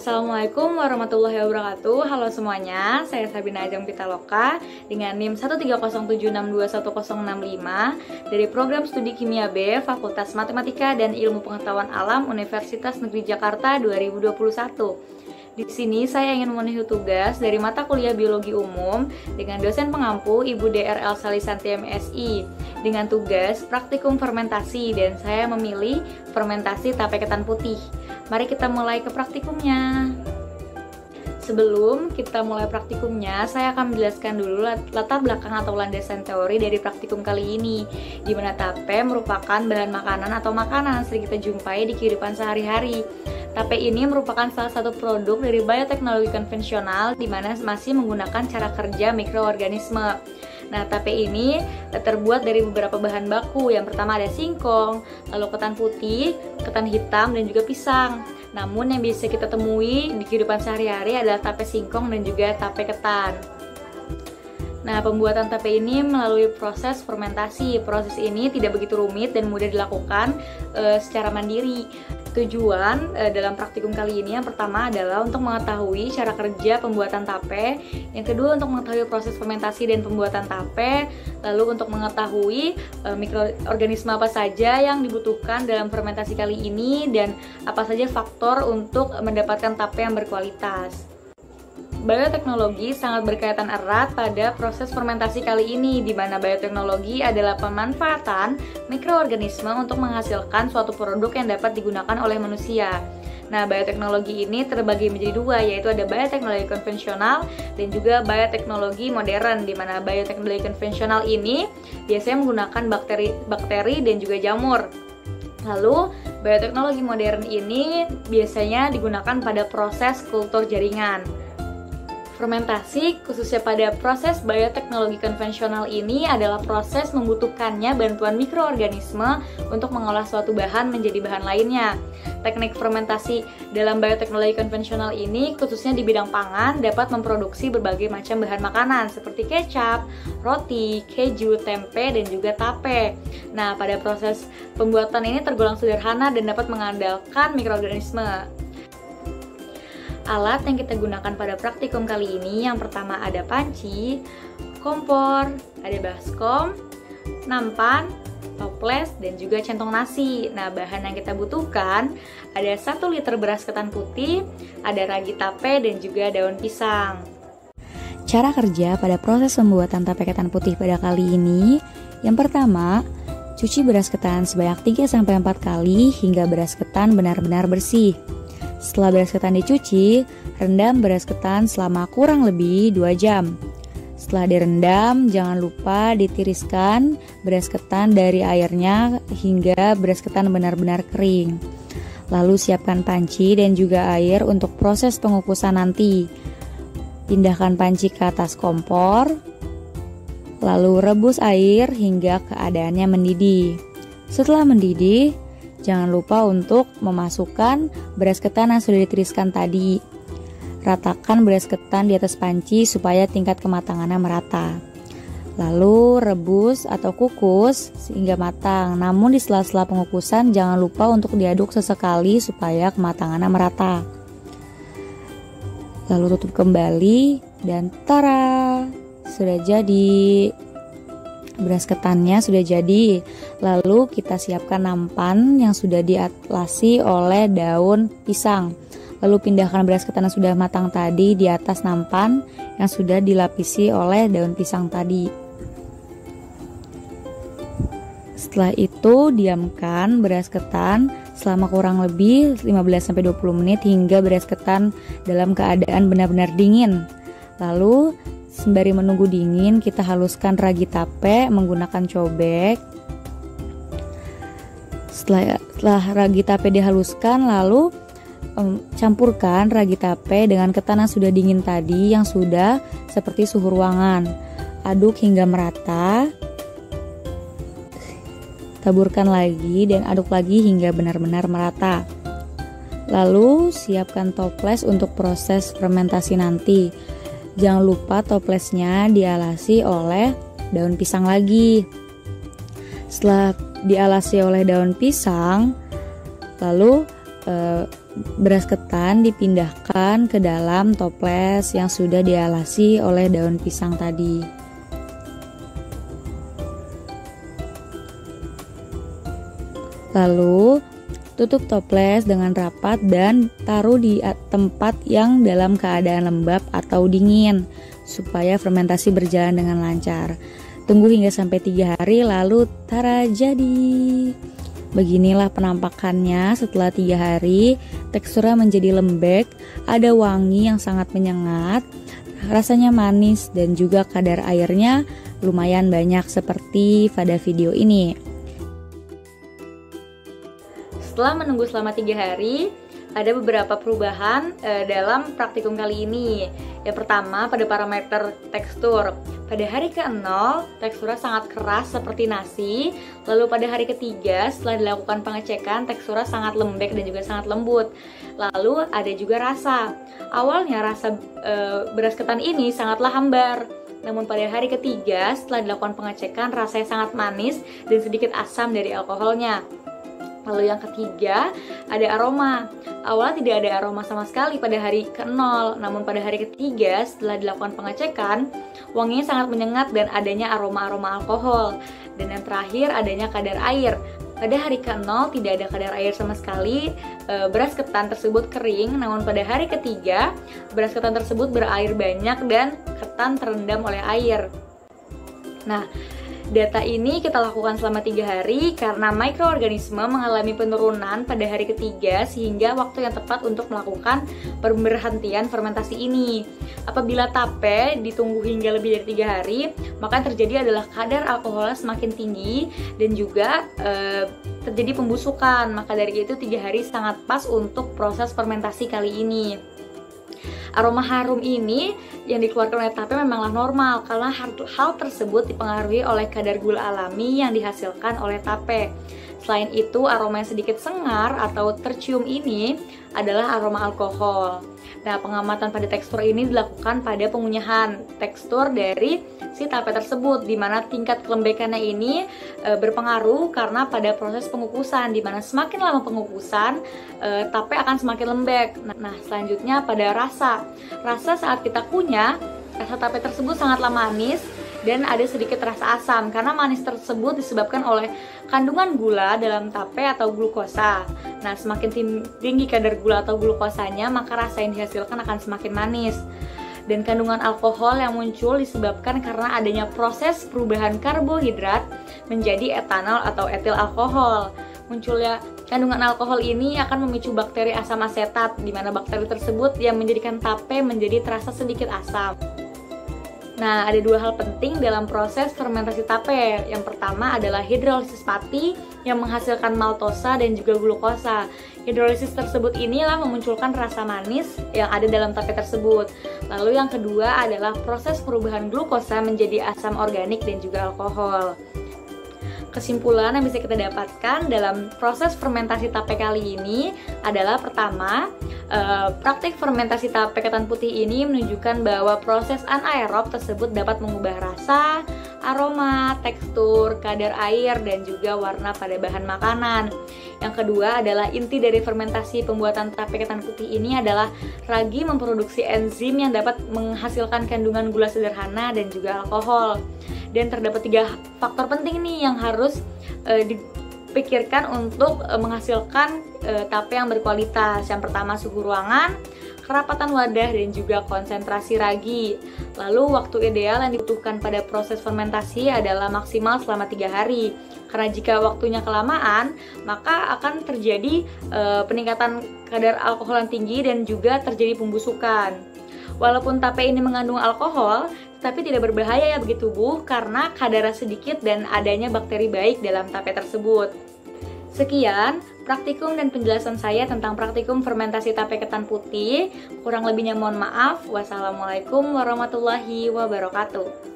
Assalamualaikum warahmatullahi wabarakatuh. Halo semuanya, saya Sabina Ajeng Pitaloka dengan NIM 13076211065 dari Program Studi Kimia B Fakultas Matematika dan Ilmu Pengetahuan Alam Universitas Negeri Jakarta 2021. Di sini saya ingin memenuhi tugas dari mata kuliah Biologi Umum dengan dosen pengampu Ibu Dr. Elsa Lisanti MSI dengan tugas praktikum fermentasi, dan saya memilih fermentasi tape ketan putih. Mari kita mulai ke praktikumnya. Sebelum kita mulai praktikumnya, saya akan menjelaskan dulu latar belakang atau landasan teori dari praktikum kali ini, di mana tape merupakan bahan makanan atau makanan sering kita jumpai di kehidupan sehari-hari. Tape ini merupakan salah satu produk dari bioteknologi konvensional di mana masih menggunakan cara kerja mikroorganisme. Nah, tape ini terbuat dari beberapa bahan baku. Yang pertama ada singkong, lalu ketan putih, ketan hitam, dan juga pisang. Namun yang bisa kita temui di kehidupan sehari-hari adalah tape singkong dan juga tape ketan. Nah, pembuatan tape ini melalui proses fermentasi. Proses ini tidak begitu rumit dan mudah dilakukan secara mandiri. Tujuan dalam praktikum kali ini yang pertama adalah untuk mengetahui cara kerja pembuatan tape, yang kedua untuk mengetahui proses fermentasi dan pembuatan tape, lalu untuk mengetahui mikroorganisme apa saja yang dibutuhkan dalam fermentasi kali ini, dan apa saja faktor untuk mendapatkan tape yang berkualitas. Bioteknologi sangat berkaitan erat pada proses fermentasi kali ini, di mana bioteknologi adalah pemanfaatan mikroorganisme untuk menghasilkan suatu produk yang dapat digunakan oleh manusia. Nah, bioteknologi ini terbagi menjadi dua, yaitu ada bioteknologi konvensional dan juga bioteknologi modern, di mana bioteknologi konvensional ini biasanya menggunakan bakteri dan juga jamur. Lalu, bioteknologi modern ini biasanya digunakan pada proses kultur jaringan. Fermentasi, khususnya pada proses bioteknologi konvensional ini, adalah proses membutuhkannya bantuan mikroorganisme untuk mengolah suatu bahan menjadi bahan lainnya. Teknik fermentasi dalam bioteknologi konvensional ini, khususnya di bidang pangan, dapat memproduksi berbagai macam bahan makanan seperti kecap, roti, keju, tempe, dan juga tape. Nah, pada proses pembuatan ini tergolong sederhana dan dapat mengandalkan mikroorganisme. Alat yang kita gunakan pada praktikum kali ini, yang pertama ada panci, kompor, ada baskom, nampan, toples, dan juga centong nasi. Nah, bahan yang kita butuhkan ada 1 liter beras ketan putih, ada ragi tape, dan juga daun pisang. Cara kerja pada proses pembuatan tape ketan putih pada kali ini, yang pertama, cuci beras ketan sebanyak 3-4 kali hingga beras ketan benar-benar bersih. Setelah beras ketan dicuci, rendam beras ketan selama kurang lebih 2 jam. Setelah direndam, jangan lupa ditiriskan beras ketan dari airnya hingga beras ketan benar-benar kering. Lalu siapkan panci dan juga air untuk proses pengukusan nanti. Pindahkan panci ke atas kompor, lalu rebus air hingga keadaannya mendidih. Setelah mendidih, jangan lupa untuk memasukkan beras ketan yang sudah ditiriskan tadi. Ratakan beras ketan di atas panci supaya tingkat kematangannya merata. Lalu rebus atau kukus sehingga matang. Namun di sela-sela pengukusan jangan lupa untuk diaduk sesekali supaya kematangannya merata. Lalu tutup kembali dan tara, sudah jadi. Beras ketannya sudah jadi. Lalu kita siapkan nampan yang sudah dialasi oleh daun pisang. Lalu pindahkan beras ketan yang sudah matang tadi di atas nampan yang sudah dilapisi oleh daun pisang tadi. Setelah itu, diamkan beras ketan selama kurang lebih 15-20 menit hingga beras ketan dalam keadaan benar-benar dingin. Lalu sembari menunggu dingin, kita haluskan ragi tape menggunakan cobek. Setelah ragi tape dihaluskan, lalu campurkan ragi tape dengan ketan yang sudah dingin tadi yang sudah seperti suhu ruangan. Aduk hingga merata. Taburkan lagi dan aduk lagi hingga benar-benar merata. Lalu siapkan toples untuk proses fermentasi nanti. Jangan lupa toplesnya dialasi oleh daun pisang lagi. Setelah dialasi oleh daun pisang, lalu beras ketan dipindahkan ke dalam toples yang sudah dialasi oleh daun pisang tadi. Lalu tutup toples dengan rapat dan taruh di tempat yang dalam keadaan lembab atau dingin supaya fermentasi berjalan dengan lancar. Tunggu hingga sampai 3 hari lalu tara jadi. Beginilah penampakannya setelah 3 hari. Teksturnya menjadi lembek, ada wangi yang sangat menyengat, rasanya manis dan juga kadar airnya lumayan banyak seperti pada video ini. Setelah menunggu selama 3 hari, ada beberapa perubahan dalam praktikum kali ini. Yang pertama, pada parameter tekstur. Pada hari ke-0, teksturnya sangat keras seperti nasi. Lalu pada hari ketiga, setelah dilakukan pengecekan, teksturnya sangat lembek dan juga sangat lembut. Lalu ada juga rasa. Awalnya rasa beras ketan ini sangatlah hambar. Namun pada hari ketiga, setelah dilakukan pengecekan, rasanya sangat manis dan sedikit asam dari alkoholnya. Lalu yang ketiga, ada aroma. Awalnya tidak ada aroma sama sekali pada hari ke-0, namun pada hari ketiga setelah dilakukan pengecekan, wanginya sangat menyengat dan adanya aroma-aroma alkohol. Dan yang terakhir, adanya kadar air. Pada hari ke-0 tidak ada kadar air sama sekali, beras ketan tersebut kering, namun pada hari ketiga, beras ketan tersebut berair banyak dan ketan terendam oleh air. Nah, data ini kita lakukan selama 3 hari karena mikroorganisme mengalami penurunan pada hari ketiga sehingga waktu yang tepat untuk melakukan pemberhentian fermentasi ini. Apabila tape ditunggu hingga lebih dari 3 hari, maka yang terjadi adalah kadar alkoholnya semakin tinggi dan juga terjadi pembusukan. Maka dari itu 3 hari sangat pas untuk proses fermentasi kali ini. Aroma harum ini yang dikeluarkan oleh tape memanglah normal karena hal tersebut dipengaruhi oleh kadar gula alami yang dihasilkan oleh tape. Selain itu, aroma yang sedikit sengar atau tercium ini adalah aroma alkohol. Nah, pengamatan pada tekstur ini dilakukan pada pengunyahan tekstur dari si tape tersebut, di mana tingkat kelembekannya ini berpengaruh karena pada proses pengukusan, di mana semakin lama pengukusan, tape akan semakin lembek. Nah, selanjutnya pada rasa. Rasa saat kita kunyah, rasa tape tersebut sangatlah manis dan ada sedikit rasa asam karena manis tersebut disebabkan oleh kandungan gula dalam tape atau glukosa. Nah, semakin tinggi kadar gula atau glukosanya, maka rasa yang dihasilkan akan semakin manis. Dan kandungan alkohol yang muncul disebabkan karena adanya proses perubahan karbohidrat menjadi etanol atau etil alkohol. Munculnya kandungan alkohol ini akan memicu bakteri asam asetat, di mana bakteri tersebut yang menjadikan tape menjadi terasa sedikit asam. Nah, ada 2 hal penting dalam proses fermentasi tape. Yang pertama adalah hidrolisis pati yang menghasilkan maltosa dan juga glukosa. Hidrolisis tersebut inilah memunculkan rasa manis yang ada dalam tape tersebut. Lalu yang kedua adalah proses perubahan glukosa menjadi asam organik dan juga alkohol. Kesimpulan yang bisa kita dapatkan dalam proses fermentasi tape kali ini adalah pertama, praktik fermentasi tape ketan putih ini menunjukkan bahwa proses anaerob tersebut dapat mengubah rasa, aroma, tekstur, kadar air, dan juga warna pada bahan makanan. Yang kedua adalah inti dari fermentasi pembuatan tape ketan putih ini adalah ragi memproduksi enzim yang dapat menghasilkan kandungan gula sederhana dan juga alkohol. Dan terdapat 3 faktor penting nih yang harus dipikirkan untuk menghasilkan tape yang berkualitas. Yang pertama, suhu ruangan, kerapatan wadah, dan juga konsentrasi ragi. Lalu waktu ideal yang dibutuhkan pada proses fermentasi adalah maksimal selama 3 hari. Karena jika waktunya kelamaan, maka akan terjadi peningkatan kadar alkohol yang tinggi dan juga terjadi pembusukan. Walaupun tape ini mengandung alkohol, tapi tidak berbahaya ya bagi tubuh karena kadarnya sedikit dan adanya bakteri baik dalam tape tersebut. Sekian praktikum dan penjelasan saya tentang praktikum fermentasi tape ketan putih. Kurang lebihnya mohon maaf. Wassalamualaikum warahmatullahi wabarakatuh.